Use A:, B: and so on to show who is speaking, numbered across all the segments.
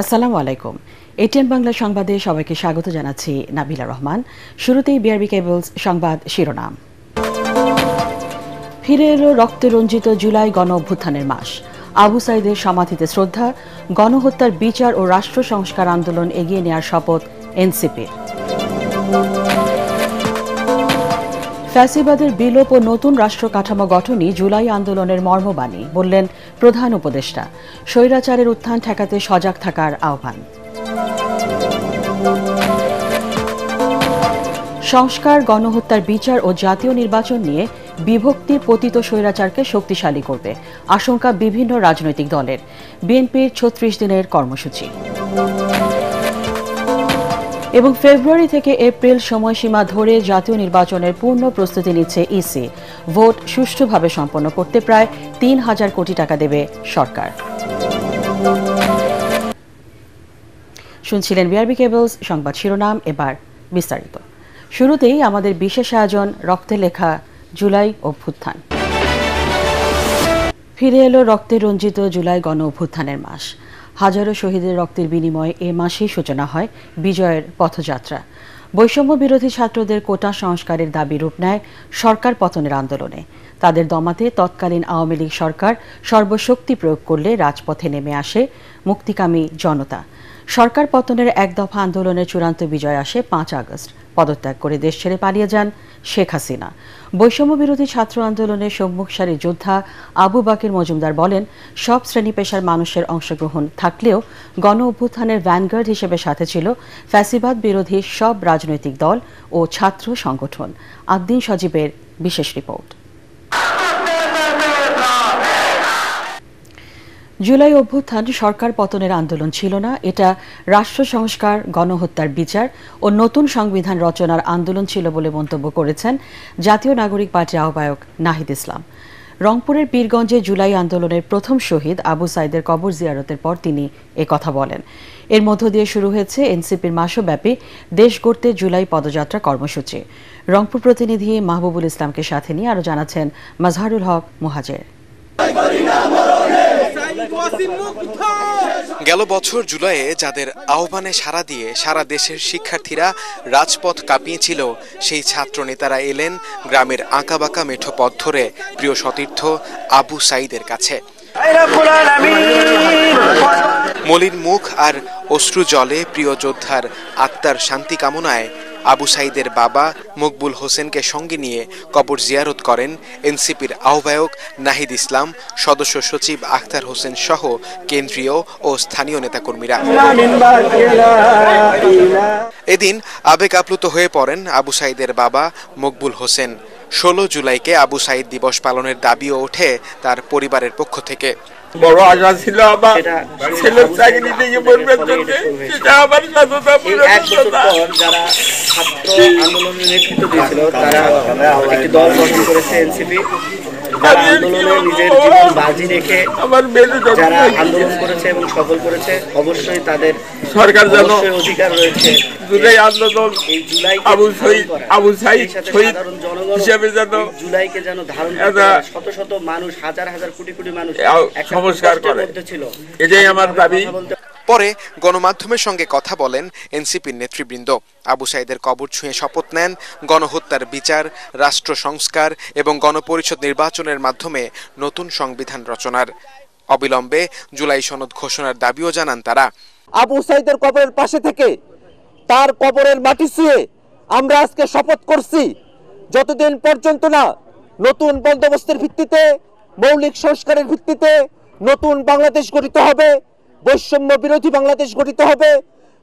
A: আসসালামু আলাইকুম। এটিএন বাংলা সংবাদে সবাইকে স্বাগত জানাচ্ছি নাবিলা রহমান। শুরুতেই বিআরবি কেবলস সংবাদ শিরোনাম। ফিরে এলো রক্তে রঞ্জিত জুলাই গণ অভ্যুত্থানের মাস। আবু সাইদের সমাধিতে শ্রদ্ধা, গণহত্যার বিচার ও রাষ্ট্র সংস্কার আন্দোলন এগিয়ে নেওয়ার শপথ এনসিপির। ফ্যাসিবাদের বিলোপ ও নতুন রাষ্ট্র কাঠামো গঠনই জুলাই আন্দোলনের মর্মবাণী, বললেন প্রধান উপদেষ্টা। স্বৈরাচারের উত্থান ঠেকাতে সজাগ থাকার আহ্বান। সংস্কার, গণহত্যার বিচার ও জাতীয় নির্বাচন নিয়ে বিভক্তির পতিত স্বৈরাচারকে শক্তিশালী করবে আশঙ্কা বিভিন্ন রাজনৈতিক দলের। বিএনপির ৩৬ দিনের কর্মসূচি। এবং ফেব্রুয়ারি থেকে এপ্রিল সময়সীমা ধরে জাতীয় নির্বাচনের পূর্ণ প্রস্তুতি নিচ্ছে ইসি। ভোট সুষ্ঠুভাবে সম্পন্ন করতে প্রায় ৩,০০০ কোটি টাকা দেবে সরকার। শুনছিলেন বিআরবি কেবলস সংবাদ শিরোনাম, এবার বিস্তারিত। শুরুতেই আমাদের বিশেষ আয়োজন রক্তে লেখা জুলাই অভ্যুত্থান। ফিরে এলো রক্তে রঞ্জিত জুলাই গণ অভ্যুত্থানের মাস। হাজারো শহীদের রক্তের বিনিময়ে এ মাসেই সূচনা হয় বিজয়ের পথযাত্রা। বৈষম্য বিরোধী ছাত্রদের কোটা সংস্কারের দাবি রূপ নেয় সরকার পতনের আন্দোলনে। তাদের দমাতে তৎকালীন আওয়ামী লীগ সরকার সর্বশক্তি প্রয়োগ করলে রাজপথে নেমে আসে মুক্তিকামী জনতা। সরকার পতনের এক দফা আন্দোলনের চূড়ান্ত বিজয় আসে ৫ আগস্ট। পদত্যাগ করে দেশ ছেড়ে পালিয়ে যান শেখ হাসিনা। বৈষম্য বিরোধী ছাত্র আন্দোলনের সম্মুখ সারির যোদ্ধা আবু বাকির মজুমদার বলেন, সব শ্রেণী পেশার মানুষের অংশগ্রহণ থাকলেও গণ অভ্যুত্থানের ভ্যানগার্ড হিসেবে সাথে ছিল ফ্যাসিবাদ বিরোধী সব রাজনৈতিক দল ও ছাত্র সংগঠন। আদ্দিন সজীবের বিশেষ রিপোর্ট। জুলাই অভ্যুত্থান সরকার পতনের আন্দোলন ছিল না, এটা রাষ্ট্র সংস্কার, গণহত্যার বিচার ও নতুন সংবিধান রচনার আন্দোলন ছিল বলে মন্তব্য করেছেন জাতীয় নাগরিক পার্টির আহ্বায়ক নাহিদ ইসলাম। রংপুরের পীরগঞ্জে জুলাই আন্দোলনের প্রথম শহীদ আবু সাইদের কবর জিয়ারতের পর তিনি কথা বলেন। এর মধ্য দিয়ে শুরু হয়েছে এনসিপির মাসব্যাপী দেশ গড়তে জুলাই পদযাত্রা কর্মসূচি। রংপুর প্রতিনিধি মাহবুবুল ইসলামকে সাথে নিয়ে আরও জানাচ্ছেন মাজহারুল হক মুহাজের।
B: গেল বছর জুলাইয়ে যাদের আহ্বানে সাড়া দিয়ে সারা দেশের শিক্ষার্থীরা রাজপথ কাঁপিয়েছিল, সেই ছাত্র নেতারা এলেন গ্রামের আঁকাবাঁকা মেঠো পথ ধরে প্রিয় সতীর্থ আবু সাইদের কাছে। মলিন মুখ আর অশ্রু জলে প্রিয় যোদ্ধার আত্মার শান্তি কামনায় আবু সাইদের বাবা মকবুল হোসেনকে সঙ্গে নিয়ে কবর জিয়ারত করেন এনসিপির আহ্বায়ক নাহিদ ইসলাম, সদস্য সচিব আখতার হোসেন সহ কেন্দ্রীয় ও স্থানীয় নেতাকর্মীরা। এদিন আবেগ আপ্লুত হয়ে পড়েন আবু সাইদের বাবা মকবুল হোসেন। ১৬ জুলাইকে আবু সাইদ দিবস পালনের দাবিও ওঠে তার পরিবারের পক্ষ থেকে।
C: বড় আশা ছিল আমার ছেলের চাকরি থেকে বলবেন সেটা আমার
D: যারা ছাত্র আন্দোলনের নেতৃত্ব দিয়েছিল তারা একটি দল গঠন করেছে এনসিপি। আন্দোলনে নিজের জীবন বাজি রেখে যারা আন্দোলন করেছে এবং সফল করেছে, অবশ্যই তাদের সরকার যেন অধিকার রয়েছে জুলাই আন্দোলন, এই জুলাই আবু সাইদ সাধারণ জনগণ জুলাইকে যেন ধারণ করে শত শত মানুষ, হাজার হাজার কোটি কোটি মানুষ সংস্কার করতে ছিল,
C: এটাই আমার দাবি।
B: পরে গণমাধ্যমের সঙ্গে কথা বলেন এনসিপির নেতৃবৃন্দ। আবু সাইদের কবর ছুঁয়ে শপথ নেন গণহত্যার বিচার, রাষ্ট্র সংস্কার এবং গণপরিষদ নির্বাচনের মাধ্যমে নতুন সংবিধান রচনার। অবিলম্বে জুলাই সনদ ঘোষণার দাবিও জানান তারা।
E: আবু সাইদের কবরের পাশে থেকে তার কবরের মাটি ছুঁয়ে আমরা আজকে শপথ করছি, যতদিন পর্যন্ত না নতুন বন্দোবস্তের ভিত্তিতে, মৌলিক সংস্কারের ভিত্তিতে নতুন বাংলাদেশ গঠিত হবে, বৈষম্য বিরোধী বাংলাদেশ গঠিত হবে,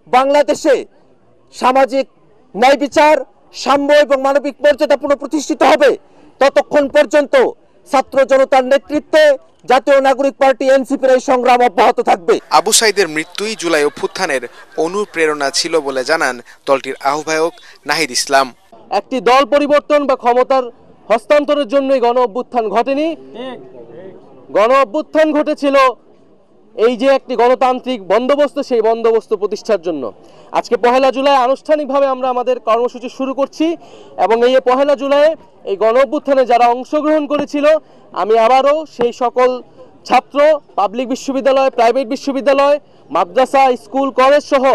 E: বাংলাদেশে সামাজিক ন্যায় বিচার, সাম্য এবং মানবিক মর্যাদা পুনঃপ্রতিষ্ঠিত হবে, ততক্ষণ পর্যন্ত ছাত্র জনতার নেতৃত্বে জাতীয় নাগরিক পার্টি এনসিপির এই সংগ্রাম অব্যাহত থাকবে।
B: আবু সাইদের মৃত্যুই জুলাই অভ্যুত্থানের অনুপ্রেরণা ছিল বলে জানান দলটির আহ্বায়ক নাহিদ ইসলাম।
E: একটি দল পরিবর্তন বা ক্ষমতার হস্তান্তরের জন্যই গণ অভ্যুত্থান ঘটেনি। গণ অভ্যুত্থান ঘটেছিল এই যে একটি গণতান্ত্রিক বন্দোবস্ত, সেই বন্দোবস্ত প্রতিষ্ঠার জন্য। আজকে ১লা জুলাই আনুষ্ঠানিকভাবে আমরা আমাদের কর্মসূচি শুরু করছি এবং এই ১লা জুলাই এই গণ অভ্যুত্থানে যারা অংশগ্রহণ করেছিল, আমি আবারও সেই সকল ছাত্র, পাবলিক বিশ্ববিদ্যালয়, প্রাইভেট বিশ্ববিদ্যালয়, মাদ্রাসা, স্কুল, কলেজ সহ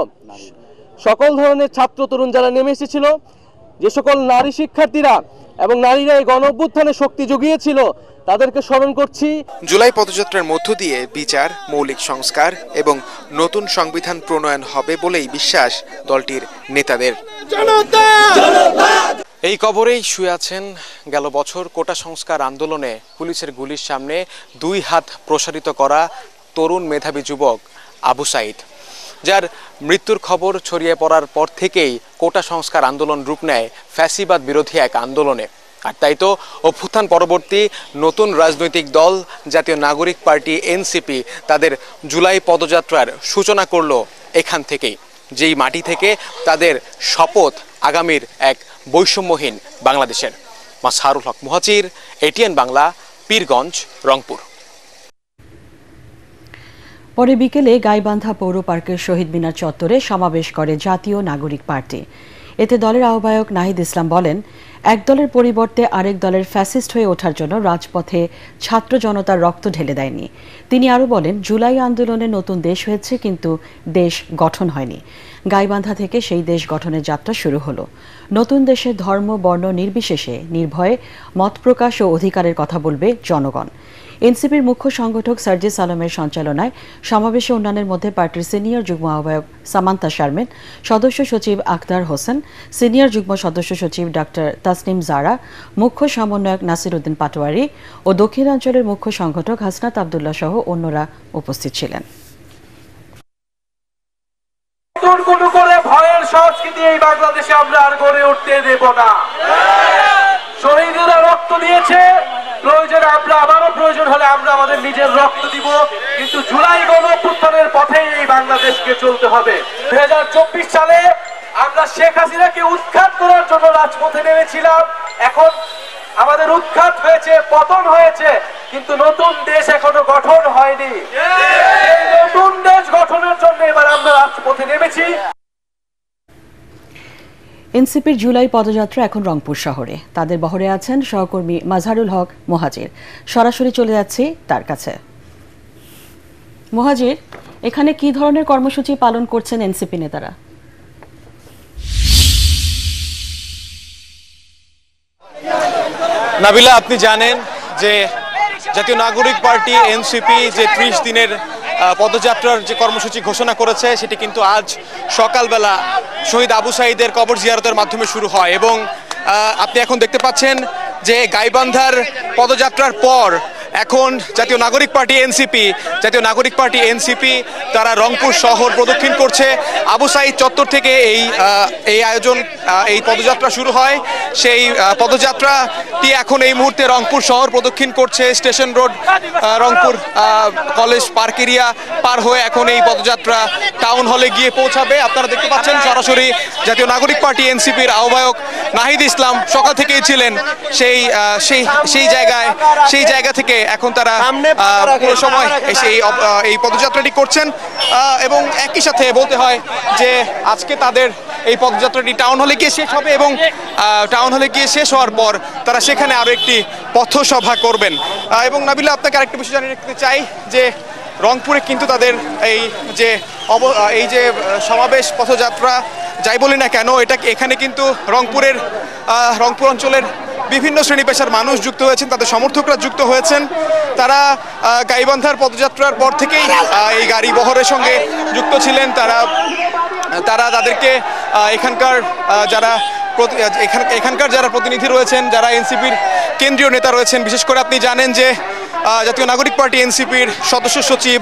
E: সকল ধরনের ছাত্র তরুণ যারা নেমে এসেছিল, যে সকল নারী শিক্ষার্থীরা এবং নারীরা এই গণ অভ্যুত্থানে শক্তি জুগিয়েছিল, তাদেরকে স্মরণ করছি।
B: জুলাই পদযাত্রার মধ্য দিয়ে বিচার, মৌলিক সংস্কার এবং নতুন সংবিধান প্রণয়ন হবে বলেই বিশ্বাস দলটির নেতাদের। এই কবরেই শুয়ে আছেন গেল বছর কোটা সংস্কার আন্দোলনে পুলিশের গুলির সামনে 2 হাত প্রসারিত করা তরুণ মেধাবী যুবক আবু সাইদ, যার মৃত্যুর খবর ছড়িয়ে পড়ার পর থেকেই কোটা সংস্কার আন্দোলন রূপ নেয় ফ্যাসিবাদ বিরোধী এক আন্দোলনে। আর তাই তো অভ্যুত্থান পরবর্তী নতুন রাজনৈতিক দল জাতীয় নাগরিক পার্টি এনসিপি তাদের জুলাই পদযাত্রার সূচনা করল এখান থেকেই, যেই মাটি থেকে তাদের শপথ আগামীর এক বৈষম্যহীন বাংলাদেশের। মাজহারুল হক মুহাজির, এটিএন বাংলা, পীরগঞ্জ, রংপুর।
A: পরে বিকেলে গাইবান্ধা পৌর পার্কের শহীদ মিনার চত্বরে সমাবেশ করে জাতীয় নাগরিক পার্টি। এতে দলের আহ্বায়ক নাহিদ ইসলাম বলেন, এক দলের পরিবর্তে আরেক দলের ফ্যাসিস্ট হয়ে ওঠার জন্য রাজপথে ছাত্র জনতার রক্ত ঢেলে দেয়নি। তিনি আরও বলেন, জুলাই আন্দোলনে নতুন দেশ হয়েছে, কিন্তু দেশ গঠন হয়নি। গাইবান্ধা থেকে সেই দেশ গঠনের যাত্রা শুরু হলো। নতুন দেশে ধর্ম, বর্ণ নির্বিশেষে নির্ভয়ে মত প্রকাশ ও অধিকারের কথা বলবে জনগণ। এনসিপির মুখ্য সংগঠক সার্জিস আলমের সঞ্চালনায় সমাবেশে অন্যান্যের মধ্যে পার্টির সিনিয়র যুগ্ম আহ্বায়ক সামান্তা শারমিন, সদস্য সচিব আখতার হোসেন, সিনিয়র যুগ্ম সদস্য সচিব ডাক্তার তাসনিম জারা, মুখ্য সমন্বয়ক নাসির উদ্দিন পাটোয়ারি ও দক্ষিণাঞ্চলের মুখ্য সংগঠক হাসনাত আবদুল্লাহ সহ অন্যরা উপস্থিত ছিলেন।
F: ভয়ের সংস্কৃতি এই বাংলাদেশে আমরা আর গড়ে উঠতে দেব না। শহীদরা রক্ত দিয়েছে, প্রয়োজনে আমরা আবারও প্রয়োজন হলে আমরা আমাদের নিজের রক্ত দিব, কিন্তু জুলাই গণ অভ্যুত্থানের পথেই এই বাংলাদেশকে চলতে হবে। 2024 সালে আমরা শেখ হাসিনাকে উৎখাত করার জন্য রাজপথে নেমেছিলাম। এখন আমাদের উৎখাত হয়েছে, পতন হয়েছে, কিন্তু নতুন দেশ এখনো গঠন হয়নি। এই নতুন দেশ গঠনের জন্য এবার আমরা রাজপথে নেমেছি।
A: এনসিপির জুলাই পদযাত্রা এখন রংপুর শহরে। তাদের বহরে আছেন সহকর্মী মাজহারুল হক মুহাজির। সরাসরি চলে যাচ্ছি তার কাছে। মুহাজির, এখানে কি ধরনের কর্মসূচি পালন করছেন এনসিপি নেতারা?
B: নাবিলা, আপনি জানেন যে জাতীয় নাগরিক পার্টি এনসিপি যে 30 দিনের পদযাত্রার যে কর্মসূচি ঘোষণা করেছে, সেটি কিন্তু আজ সকালবেলা শহীদ আবু সাইদের কবর জিয়ারতের মাধ্যমে শুরু হয়। এবং আপনি এখন দেখতে পাচ্ছেন যে গাইবান্ধার পদযাত্রার পর এখন জাতীয় নাগরিক পার্টি এনসিপি তারা রংপুর শহর প্রদক্ষিণ করছে। আবু সাইদ চত্বর থেকে এই আয়োজন, এই পদযাত্রা শুরু হয়। সেই পদযাত্রাটি এখন এই মুহূর্তে রংপুর শহর প্রদক্ষিণ করছে। Station road, Rangpur college park area পার হয়ে এখন এই পদযাত্রা টাউন হলে গিয়ে পৌঁছাবে। আপনারা দেখতে পাচ্ছেন সরাসরি জাতীয় নাগরিক পার্টি এনসিপির আহ্বায়ক নাহিদ ইসলাম সকাল থেকেই ছিলেন সেই জায়গা থেকে এখন তারা পুরো সময় এই পদযাত্রাটি করছেন। এবং একই সাথে বলতে হয় যে আজকে তাদের এই পদযাত্রাটি টাউন হলে গিয়ে শেষ হবে এবং টাউন হলে গিয়ে শেষ হওয়ার পর তারা সেখানে আরো একটি পথসভা করবেন। এবং নাবিলা, আপনাকে আরেকটি বিষয় জানিয়ে রাখতে চাই যে রংপুরে কিন্তু তাদের এই যে সমাবেশ পথযাত্রা যাই বলি না কেন, এখানে কিন্তু রংপুর অঞ্চলের বিভিন্ন শ্রেণী পেশার মানুষ যুক্ত হয়েছেন, তাদের সমর্থকরা যুক্ত হয়েছেন। তারা গাইবান্ধার পদযাত্রার পর থেকেই এই গাড়ি বহরের সঙ্গে যুক্ত ছিলেন। তারা তাদেরকে এখানকার যারা প্রতিনিধি রয়েছেন, যারা এনসিপির কেন্দ্রীয় নেতা রয়েছেন, বিশেষ করে আপনি জানেন যে জাতীয় নাগরিক পার্টি এনসিপির সদস্য সচিব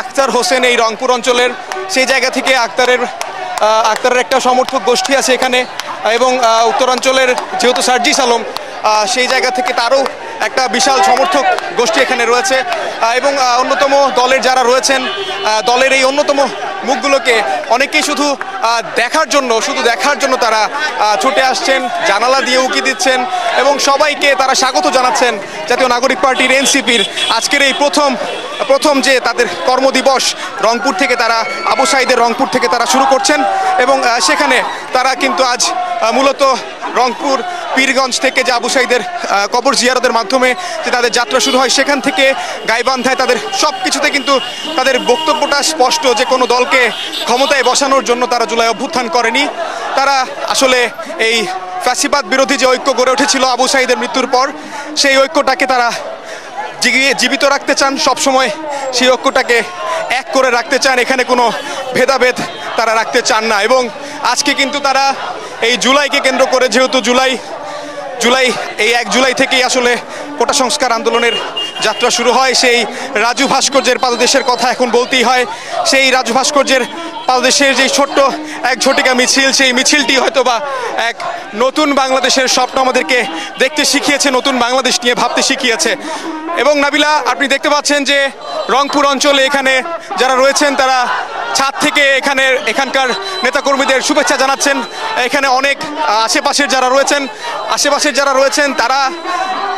B: আখতার হোসেন এই রংপুর অঞ্চলের। সেই জায়গা থেকে আখতারের একটা সমর্থক গোষ্ঠী আছে এখানে, এবং উত্তরাঞ্চলের যেহেতু সার্জিস আলম, সেই জায়গা থেকে তারও একটা বিশাল সমর্থক গোষ্ঠী এখানে রয়েছে। এবং অন্যতম দলের যারা রয়েছেন, দলের এই অন্যতম মুখগুলোকে অনেকেই শুধু দেখার জন্য তারা ছুটে আসছেন, জানালা দিয়ে উকি দিচ্ছেন এবং সবাইকে তারা স্বাগত জানাচ্ছেন জাতীয় নাগরিক পার্টির এনসিপির আজকের এই প্রথম যে তাদের কর্মদিবস রংপুর থেকে তারা আবু সাইদের রংপুর থেকে তারা শুরু করছেন। এবং সেখানে তারা কিন্তু আজ মূলত রংপুর পীরগঞ্জ থেকে যে আবু সাঈদের কবর জিয়ারতের মাধ্যমে যে তাদের যাত্রা শুরু হয়, সেখান থেকে গাইবান্ধায় তাদের সব কিছুতে কিন্তু তাদের বক্তব্যটা স্পষ্ট যে কোনো দলকে ক্ষমতায় বসানোর জন্য তারা জুলাই অভ্যুত্থান করেনি। তারা আসলে এই ফ্যাসিবাদ বিরোধী যে ঐক্য গড়ে উঠেছিল আবু সাঈদের মৃত্যুর পর, সেই ঐক্যটাকে তারা জীবিত রাখতে চান, সবসময় সেই ঐক্যটাকে এক করে রাখতে চান। এখানে কোনো ভেদাভেদ তারা রাখতে চান না। এবং আজকে কিন্তু তারা এই জুলাইকে কেন্দ্র করে, যেহেতু জুলাই এই 1 জুলাই থেকেই আসলে কোটা সংস্কার আন্দোলনের যাত্রা শুরু হয়, সেই রাজু ভাস্কর্যের পাদদেশের কথা এখন বলতেই হয়। সেই রাজু ভাস্কর্যের পাদদেশের যে ছোট্ট এক ঝটিকা মিছিল, সেই মিছিলটি হয়তোবা এক নতুন বাংলাদেশের স্বপ্ন আমাদেরকে দেখতে শিখিয়েছে, নতুন বাংলাদেশ নিয়ে ভাবতে শিখিয়েছে। এবং নাবিলা, আপনি দেখতে পাচ্ছেন যে রংপুর অঞ্চলে এখানে যারা রয়েছেন তারা ছাদ থেকে এখানকার নেতাকর্মীদের শুভেচ্ছা জানাচ্ছেন। এখানে অনেক আশেপাশের যারা রয়েছেন তারা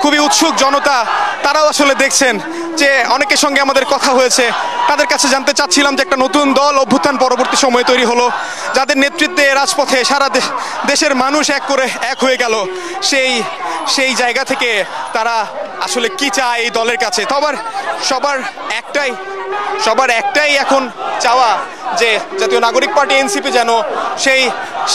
B: খুবই উৎসুক জনতা, তারাও আসলে দেখছেন যে অনেকের সঙ্গে আমাদের কথা হয়েছে। তাদের কাছে জানতে চাচ্ছিলাম যে একটা নতুন দল অভ্যুত্থান পরবর্তী সময়ে তৈরি হলো, যাদের নেতৃত্বে রাজপথে সারা দেশের মানুষ এক হয়ে গেল, সেই জায়গা থেকে তারা আসলে কি চায় এই দলের কাছে। সবার একটাই এখন চাওয়া যে জাতীয় নাগরিক পার্টি এনসিপি যেন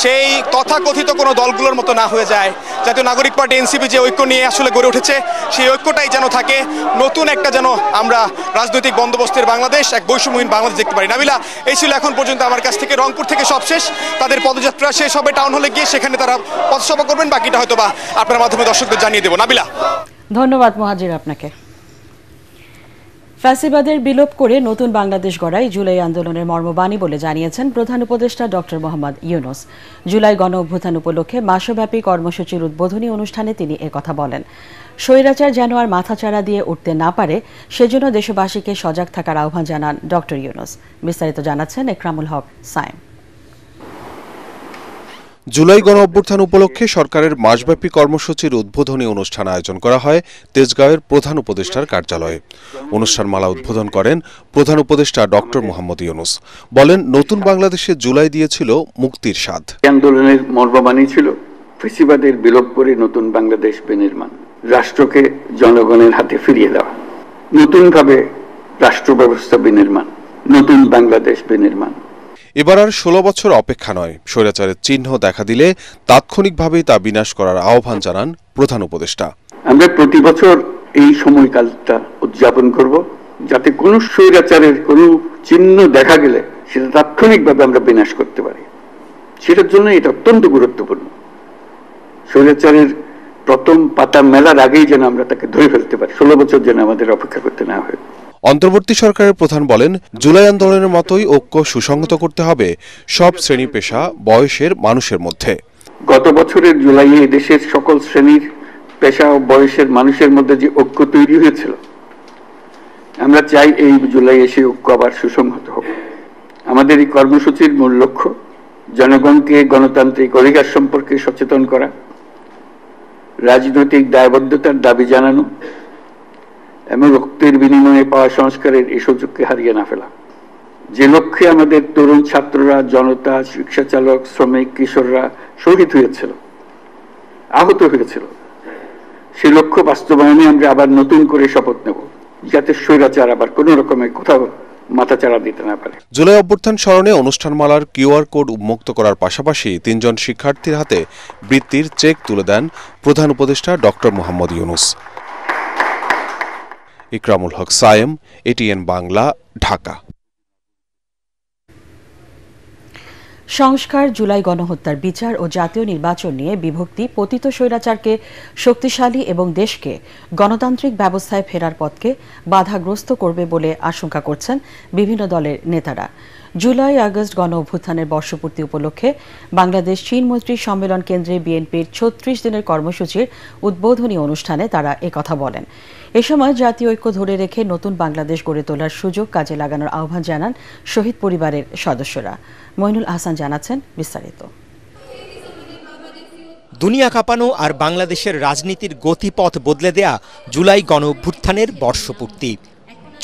B: সেই তথাকথিত কোনো দলগুলোর মতো না হয়ে যায়। জাতীয় নাগরিক পার্টি এনসিপি যে ঐক্য নিয়ে আসলে গড়ে উঠেছে, সেই ঐক্যটাই যেন থাকে, নতুন একটা যেন আমরা রাজনৈতিক বন্দোবস্তের বাংলাদেশ, এক বৈষম্যহীন বাংলাদেশ দেখতে পারি। নাবিলা, এই ছিল এখন পর্যন্ত আমার কাছ থেকে। রংপুর থেকে সব শেষ, তাদের পদযাত্রা শেষ হবে টাউন হলে গিয়ে, সেখানে তারা পথসভা করবেন। বাকিটা হয়তোবা আপনার মাধ্যমে দর্শকদের জানিয়ে দেবো। নাবিলা,
A: ধন্যবাদ মুহাজির আপনাকে। ফ্যাসিবাদের বিলোপ করে নতুন বাংলাদেশ গড়াই জুলাই আন্দোলনের মর্মবাণী বলে জানিয়েছেন প্রধান উপদেষ্টা ডক্টর মোহাম্মদ ইউনূস। জুলাই গণ অভ্যুত্থান উপলক্ষে মাসব্যাপী কর্মসূচির উদ্বোধনী অনুষ্ঠানে তিনি একথা বলেন। স্বৈরাচার যেন আর মাথাচাড়া দিয়ে উঠতে না পারে, সেজন্য দেশবাসীকে সজাগ থাকার আহ্বান জানান ডক্টর ইউনূস। বিস্তারিত জানাচ্ছেন একরামুল হক সায়েম।
G: জুলাই গণ অভ্যুত্থান উপলক্ষে সরকারের মাসব্যাপী কর্মসূচির উদ্বোধনী অনুষ্ঠান আয়োজন করা হয় তেজগাঁওয়ের প্রধান উপদেষ্টার কার্যালয়ে। অনুষ্ঠানমালা উদ্বোধন করেন প্রধান উপদেষ্টা ডক্টর মোহাম্মদ ইউনূস। বলেন, নতুন বাংলাদেশে জুলাই দিয়েছিল মুক্তির স্বাদ।
H: আন্দোলনের মর্মবাণী ছিল ফ্যাসিবাদের বিলোপ করে নতুন বাংলাদেশ বিনির্মাণ, রাষ্ট্রকে জনগণের হাতে ফিরিয়ে দেওয়া, নতুনভাবে রাষ্ট্র ব্যবস্থা বিনির্মাণ, নতুন বাংলাদেশ বিনির্মাণ।
G: এবার আর 16 বছর অপেক্ষা নয়, স্বৈরাচারের চিহ্ন দেখা দিলে তাৎক্ষণিকভাবেই তা বিনাশ করার আহ্বান জানান প্রধান উপদেষ্টা।
H: আমরা প্রতি বছর এই সময়কালটা উদযাপন করব, যাতে কোনো স্বৈরাচারের কোনো চিহ্ন দেখা গেলে সেটা তাৎক্ষণিকভাবে আমরা বিনাশ করতে পারি। সেটার জন্য এটা অত্যন্ত গুরুত্বপূর্ণ। স্বৈরাচারের প্রথম পাতা মেলার আগেই যেন আমরা তাকে ধরে ফেলতে পারি, 16 বছর যেন আমাদের অপেক্ষা করতে না হয়।
G: অন্তর্বর্তী সরকারের প্রধান বলেন, জুলাই আন্দোলনের মতোই ঐক্য সুসংহত করতে হবে সব শ্রেণী পেশা বয়সের মানুষের মধ্যে।
H: গত বছরের জুলাইয়ে দেশের সকল শ্রেণীর পেশা ও বয়সের মানুষের মধ্যে যে ঐক্য তৈরি হয়েছিল, আমরা চাই এই জুলাইয়ে সেই ঐক্য আবার সুসংহত হোক। আমাদের এই কর্মসূচির মূল লক্ষ্য জনগণকে গণতান্ত্রিক অধিকার সম্পর্কে সচেতন করা, রাজনৈতিক দায়বদ্ধতার দাবি জানানো এবং রক্তের বিনিময়ে পাওয়া সংস্কারের এই সুযোগকে হারিয়ে না ফেলা। যে লক্ষ্যে আমাদের তরুণ ছাত্ররা, জনতা, রিক্সা চালক, শ্রমিক, কিশোররা শহীদ হয়েছিল, আহত হয়েছিল, সে লক্ষ্য বাস্তবায়নে আমরা আবার নতুন করে শপথ নেব, যাতে স্বৈরাচার আবার কোন রকমের কোথাও মাথাচাড়া দিতে না পারে।
G: জুলাই অভ্যুত্থান স্মরণে অনুষ্ঠানমালার কিউআর কোড উন্মুক্ত করার পাশাপাশি 3 জন শিক্ষার্থীর হাতে বৃত্তির চেক তুলে দেন প্রধান উপদেষ্টা ডক্টর মোহাম্মদ ইউনূস। ইকরামুল হক সায়েম, এটিএন বাংলা, ঢাকা।
A: সংস্কার, জুলাই গণহত্যার বিচার ও জাতীয় নির্বাচন নিয়ে বিভক্তি পতিত স্বৈরাচারকে শক্তিশালী এবং দেশকে গণতান্ত্রিক ব্যবস্থায় ফেরার পথকে বাধাগ্রস্ত করবে বলে আশঙ্কা করছেন বিভিন্ন দলের নেতারা। জুলাই আগস্ট গণ অভ্যুত্থানের বর্ষপূর্তি উপলক্ষে বাংলাদেশ চীন মৈত্রী সম্মেলন কেন্দ্রে বিএনপির 36 দিনের কর্মসূচির উদ্বোধনী অনুষ্ঠানে তারা একথা বলেন। এ সময় জাতীয় ঐক্য ধরে রেখে নতুন বাংলাদেশ গড়ে তোলার সুযোগ কাজে লাগানোর আহ্বান জানান শহীদ পরিবারের সদস্যরা। মইনুল আহসান জানাচ্ছেন বিস্তারিত।
I: দুনিয়া কাঁপানো আর বাংলাদেশের রাজনীতির গতিপথ বদলে দেয়া জুলাই গণ অভ্যুত্থানের বর্ষপূর্তি।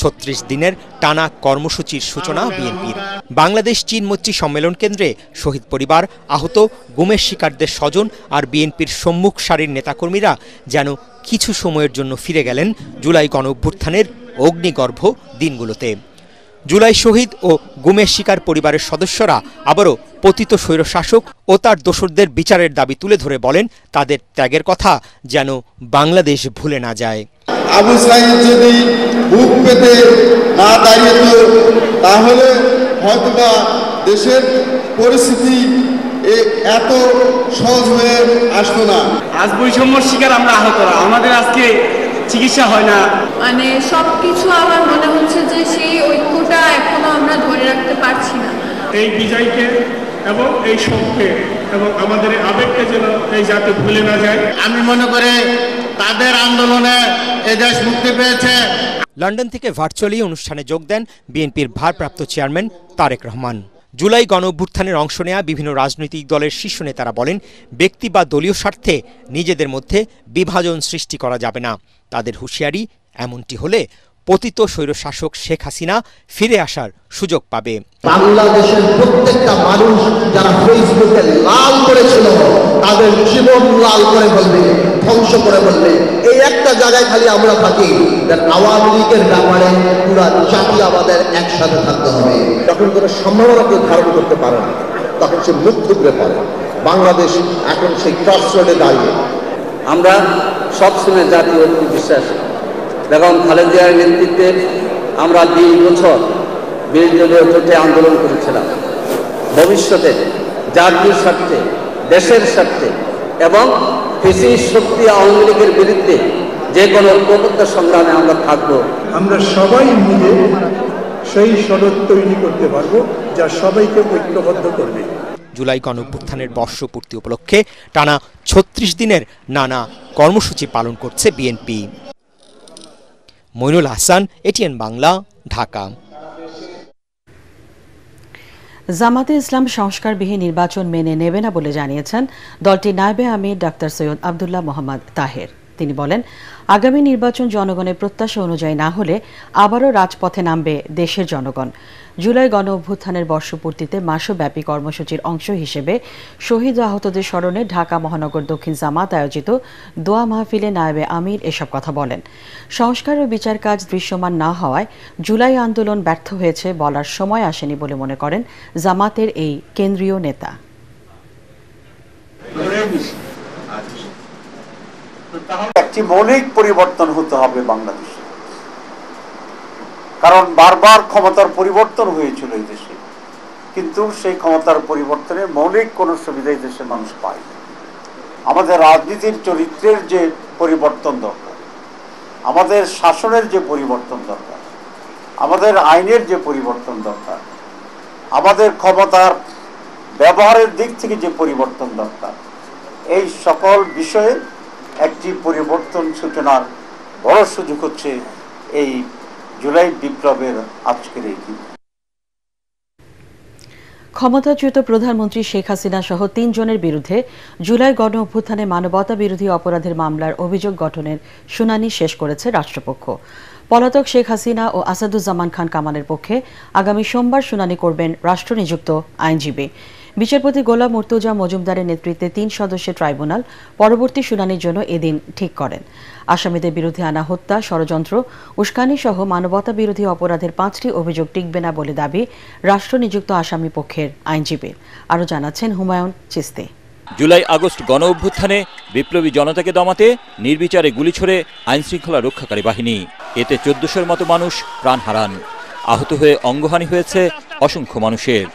I: 36 দিনের টানা কর্মসূচির সূচনা বিএনপির। বাংলাদেশ চীন মৈত্রী সম্মেলন কেন্দ্রে শহীদ পরিবার, আহত, গুমের শিকারদের স্বজন আর বিএনপির সম্মুখ সারির নেতাকর্মীরা যেন কিছু সময়ের জন্য ফিরে গেলেন জুলাই গণঅভ্যুত্থানের অগ্নিগর্ভ দিনগুলোতে। জুলাই শহীদ ও গুমের শিকার পরিবারের সদস্যরা আবারও পতিত স্বৈরশাসক ও তার দোসরদের বিচারের দাবি তুলে ধরে বলেন, তাদের ত্যাগের কথা যেন বাংলাদেশ ভুলে না যায়।
J: আবু সাইদ যদি বুক পেতে না দাঁড়িয়েত তাহলে হয়তোবা দেশের পরিস্থিতি এত সহজ হয়ে আসতো না।
C: আজ বৈষম্যর শিকার আমরা আহতরা, আমাদের আজকে চিকিৎসা হয় না।
K: মানে সবকিছু আমার মনে হচ্ছে যে সেই ঐক্যটা এখনো আমরা ধরে রাখতে পারছি না।
L: এই বিজয়কে এবং এই শোককে এবং আমাদের আবেগকে যেন এই জাতি ভুলে না যায়।
M: আমি মনে করি তাদের আন্দোলনে এই দেশ মুক্তি পেয়েছে।
I: লন্ডন থেকে ভার্চুয়ালি অনুষ্ঠানে যোগ দেন বিএনপির ভারপ্রাপ্ত চেয়ারম্যান তারেক রহমান। জুলাই গণঅভ্যুত্থানের অংশ নেয়া বিভিন্ন রাজনৈতিক দলের শীর্ষ নেতারা বলেন, ব্যক্তি বা দলীয় স্বার্থে নিজেদের মধ্যে বিভাজন সৃষ্টি করা যাবে না। তাদের হুঁশিয়ারি, এমনটি হলে পতিত স্বৈরশাসক শেখ হাসিনা ফিরে আসার সুযোগ পাবে।
N: বাংলাদেশের প্রত্যেকটা মানুষ যারা ফেসবুকে লাল করেছিল তাদের জীবন লাল করে বলবে, ধ্বংস করে বলবে। এই একটা জায়গায় খালি আমরা থাকি, আওয়ামী লীগের ব্যাপারে পুরা জাতি আমাদের একসাথে থাকতে হবে। যখন কোনো সম্ভাবনাকে ধারণ করতে পারে না তখন সে মুখ থুবড়ে পড়ে। বাংলাদেশ এখন সেই ক্রস রোডে দাঁড়িয়ে।
D: আমরা সবসময় জাতীয় ঐক্যে বিশ্বাসী। বেগম খালেদা জিয়ার নেতৃত্বে আমরা 20 বছর বিরোধী জোটে আন্দোলন করেছিলাম। ভবিষ্যতে জাতীয় স্বার্থে, দেশের স্বার্থে এবং ফ্যাসিস্ট শক্তি আওয়ামী লীগের বিরুদ্ধে যে কোনো ঐক্যবদ্ধ সংগ্রামে আমরা থাকবো।
L: আমরা সবাই মিলে সেই সনদ তৈরি করতে পারবো যা সবাইকে ঐক্যবদ্ধ করবে।
I: জুলাই গণঅভ্যুত্থানের বর্ষপূর্তি উপলক্ষে টানা 36 দিনের নানা কর্মসূচি পালন করছে বিএনপি। মইনুল হাসান, এটিএন বাংলা, ঢাকা।
A: জামাতে ইসলাম সংস্কারবিহীন নির্বাচন মেনে নেবে না বলে জানিয়েছেন দলটির নায়েবে আমির ডাক্তার সৈয়দ আব্দুল্লাহ মোহাম্মদ তাহের। তিনি বলেন, আগামী নির্বাচন জনগণের প্রত্যাশা অনুযায়ী না হলে আবারও রাজপথে নামবে দেশের জনগণ। জুলাই গণঅভ্যুত্থানের বর্ষপূর্তিতে মাসব্যাপী কর্মসূচির অংশ হিসেবে শহীদ ও আহতদের স্মরণে ঢাকা মহানগর দক্ষিণ জামাত আয়োজিত দোয়া মাহফিলে নায়েবে আমির এসব কথা বলেন। সংস্কার ও বিচার কাজ দৃশ্যমান না হওয়ায় জুলাই আন্দোলন ব্যর্থ হয়েছে বলার সময় আসেনি বলে মনে করেন জামাতের এই কেন্দ্রীয় নেতা।
O: একটি মৌলিক পরিবর্তন হতে হবে বাংলাদেশে, কারণ বারবার ক্ষমতার পরিবর্তন হয়েছিল এই দেশে, কিন্তু সেই ক্ষমতার পরিবর্তনের মৌলিক কোনো সুবিধা এই দেশের মানুষ পায় না। আমাদের রাজনীতির চরিত্রের যে পরিবর্তন দরকার, আমাদের শাসনের যে পরিবর্তন দরকার, আমাদের আইনের যে পরিবর্তন দরকার, আমাদের ক্ষমতার ব্যবহারের দিক থেকে যে পরিবর্তন দরকার, এই সকল বিষয়ে একটি পরিবর্তন সূচনার বড় সুযোগ হচ্ছে এই জুলাই বিপ্লবের আজকের এই দিন।
A: ক্ষমতাচ্যুত প্রধানমন্ত্রী শেখ হাসিনা সহ 3 জনের বিরুদ্ধে জুলাই গণ অভ্যুত্থানে মানবতা বিরোধী অপরাধের মামলার অভিযোগ গঠনের শুনানি শেষ করেছে রাষ্ট্রপক্ষ। পলাতক শেখ হাসিনা ও আসাদুজ্জামান খান কামালের পক্ষে আগামী সোমবার শুনানি করবেন রাষ্ট্রনিযুক্ত আইনজীবী। বিচারপতি গোলাম মুর্তজা মজুমদারের নেতৃত্বে 3 সদস্যের ট্রাইব্যুনাল পরবর্তী শুনানির জন্য এদিন ঠিক করেন। আসামিদের বিরুদ্ধে আনা হত্যা, ষড়যন্ত্র, উস্কানি সহ মানবতা বিরোধী অপরাধের 5টি অভিযোগ টিকবে না বলে দাবি রাষ্ট্রনিযুক্ত আসামি পক্ষের আইনজীবীর। আরও জানাচ্ছেন হুমায়ুন চিস্তি।
P: জুলাই আগস্ট গণ অভ্যুত্থানে বিপ্লবী জনতাকে দমাতে নির্বিচারে গুলি ছোড়ে আইনশৃঙ্খলা রক্ষাকারী বাহিনী। এতে 1400-র মতো মানুষ প্রাণ হারান। আহত হয়ে অঙ্গহানি হয়েছে অসংখ্য মানুষের।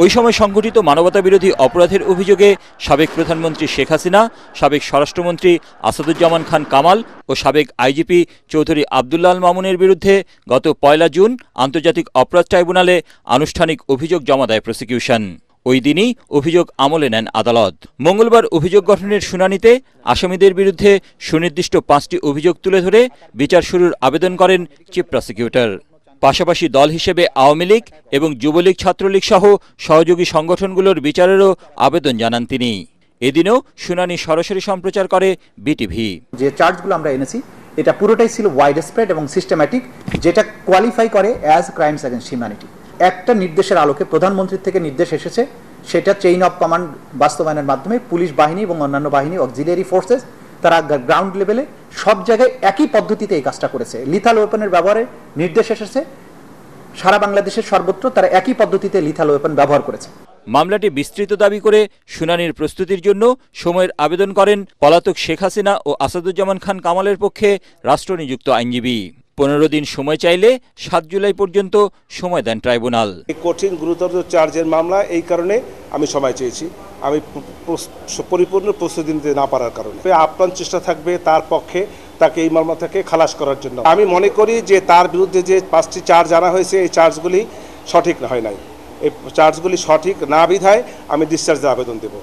P: ওই সময় সংঘটিত মানবতা বিরোধী অপরাধের অভিযোগে সাবেক প্রধানমন্ত্রী শেখ হাসিনা, সাবেক স্বরাষ্ট্রমন্ত্রী আসাদুজ্জামান খান কামাল ও সাবেক আইজিপি চৌধুরী আব্দুল্লাহ আল মামুনের বিরুদ্ধে গত 1 জুন আন্তর্জাতিক অপরাধ ট্রাইব্যুনালে আনুষ্ঠানিক অভিযোগ জমা দেয় প্রসিকিউশন। ওই দিনই অভিযোগ আমলে নেন আদালত। মঙ্গলবার অভিযোগ গঠনের শুনানিতে আসামিদের বিরুদ্ধে সুনির্দিষ্ট 5টি অভিযোগ তুলে ধরে বিচার শুরুর আবেদন করেন চিফ প্রসিকিউটর। পাশাপাশি দল হিসেবে আওয়ামী লীগ এবং যুবলীগ, ছাত্রলীগ সহ সহযোগী সংগঠনগুলোর বিচারেরও আবেদন জানান তিনি। এদিনও শুনানি সরাসরি সম্প্রচার করে বিটিভি।
Q: যে চার্জগুলো আমরা এনেছি এটা পুরোটাই ছিল ওয়াইড স্প্রেড এবং সিস্টেম্যাটিক, যেটা কোয়ালিফাই করে অ্যাজ ক্রাইমস এগেইনস্ট হিউম্যানিটি। একটা নির্দেশের আলোকে প্রধানমন্ত্রীর থেকে নির্দেশ এসেছে, সেটা চেইন অফ কমান্ড বাস্তবায়নের মাধ্যমে পুলিশ বাহিনী এবং অন্যান্য বাহিনী অক্সিলিয়ারি ফোর্সেস তারা গ্রাউন্ড লেভেলে সব জায়গায় একই পদ্ধতিতে এই কাজটা করেছে। লিথাল ওয়েপনের ব্যবহারের নির্দেশ এসেছে, সারা বাংলাদেশের সর্বত্র তারা একই পদ্ধতিতে লিথাল ওয়েপন ব্যবহার করেছে।
P: মামলাটি বিস্তৃত দাবি করে শুনানির প্রস্তুতির জন্য সময়ের আবেদন করেন পলাতক শেখ হাসিনা ও আসাদুজ্জামান খান কামালের পক্ষে রাষ্ট্রনিযুক্ত আইনজীবী। 15 দিন সময় চাইলে 7 জুলাই পর্যন্ত সময় দেন ট্রাইব্যুনাল।
R: এই কঠিন গুরুতর চার্জের মামলা, এই কারণে আমি সময় চেয়েছি, আমি পরিপূর্ণ প্রস্তুতি নিতে না পারার কারণে। আপ্রাণ চেষ্টা থাকবে তার পক্ষে তাকে এই মামলা থেকে খালাস করার জন্য। আমি মনে করি যে তার বিরুদ্ধে যে 5টি চার্জ আনা হয়েছে এই চার্জগুলি সঠিক হয় নাই, এই চার্জগুলি সঠিক না বিধায় আমি ডিসচার্জের আবেদন দেব।